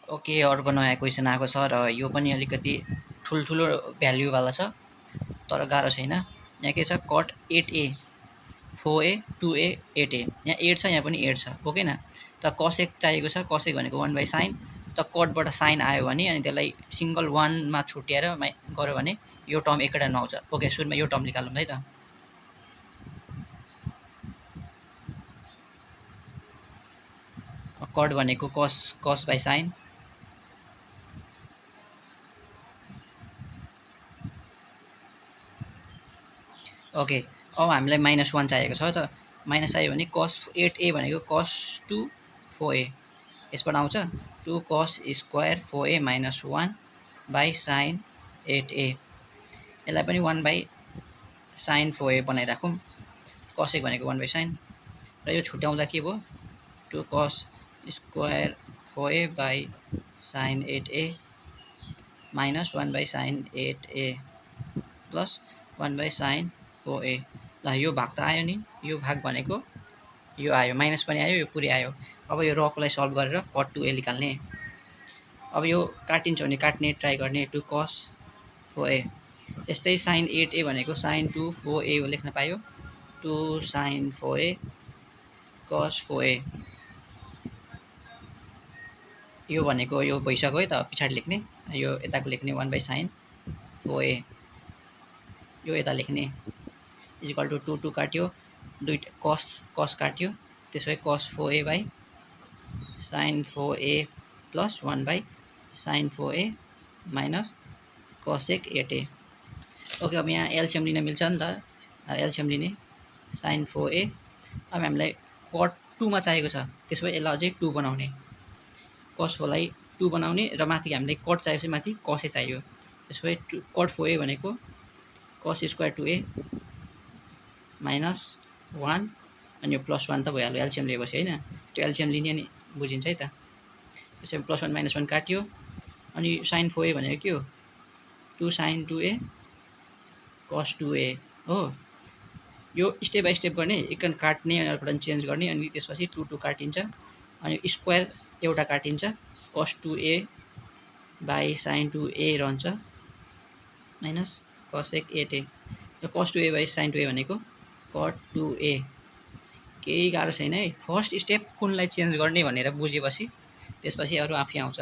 Okay, अर्को नयाँ question आएको छ र यो पनि अलिकति ठुल्ठुलो भ्याल्युवाला छ तर गाह्रो छैन। यहाँ के छ, cut 8a 4a 2a 8a, यहाँ 8 छ, यहाँ पनि 8 छ, ओकेन। त कसेक चाहिएको छ, कसेक भनेको 1/sin। त कटबाट साइन आयो भने अनि त्यसलाई सिङ्गल 1मा छुट्याएर गऱ्यो भने यो टर्म एकैटा नआउँछ। ओके, सुरुमा यो टर्म निकालौँ है त। कट भनेको कस बाई साइन। ओके, अब हामीलाई -1 चाहिएको छ त। माइनस चाहियो भने कस 8a भनेको कस 2 4a, यसबाट आउँछ 2 cos square 4a minus 1 by sine 8a। यसलाई पनि 1 बाई साइन 4a बनाइराखौँ। कसेक भनेको 1/sin र यो छुट्याउँदा के भयो, 2 cos square 4a by sine 8a minus 1 by sine 8a plus 1 by sine 4a। ल यो भाग त आयो नि, यो भाग भनेको यो आयो, माइनस पनि आयो, यो पुरै आयो। अब यो रकलाई सल्भ गरेर कट 2a निकाल्ने। अब यो काटिन्छ भने काट्ने ट्राई गर्ने, 2 कस 4a। यस्तै साइन 8a भनेको साइन 2 4a लेख्न पायो, 2 साइन 4a कस 4a। यो भनेको यो भइसक्यो है त, पछाडि लेख्ने, यो यताको लेख्ने 1 बाई साइन 4a, यो यता लेख्ने इक्वल टु 2 2 काट्यो, दुईटा कस काट्यो, त्यसो भए कस 4a by sine 4a plus 1 by sine 4a minus cosec 8a। Okay, अब यहाँ एलसिएम लिन मिल्छ नि त, एलसिएम लिने साइन 4a। अब हामीलाई कट 2 मा चाहिएको छ, त्यसो भए यसलाई अझै 2 बनाउने, कस 4लाई 2 बनाउने र माथि हामीलाई कट चाहिएपछि माथि कसै चाहियो। त्यसो भए कट 4a भनेको कस स्क्वायर 2a माइनस 1 अनि यो प्लस 1 त भइहाल्यो एलसिएम लिएपछि होइन, त्यो एलसिएम लिने नि बुझिन्छ है त। त्यसो प्लस 1 माइनस 1 काट्यो, अनि साइन 4a भनेको के हो, 2 साइन 2a कस 2a हो। यो स्टेप बाई स्टेप गर्ने, एकन काट्ने अनि अर्कोपल्ट चेन्ज गर्ने, अनि त्यसपछि 2 2 काटिन्छ, अनि स्क्वायर एउटा काटिन्छ, कस 2a बाई साइन 2a रहन्छ माइनस कसेक 8a। र कस 2a बाई साइन 2a भनेको कट 2a। केही गाह्रो छैन है, फर्स्ट स्टेप कुनलाई चेन्ज गर्ने भनेर बुझेपछि त्यसपछि अरू आफै आउँछ।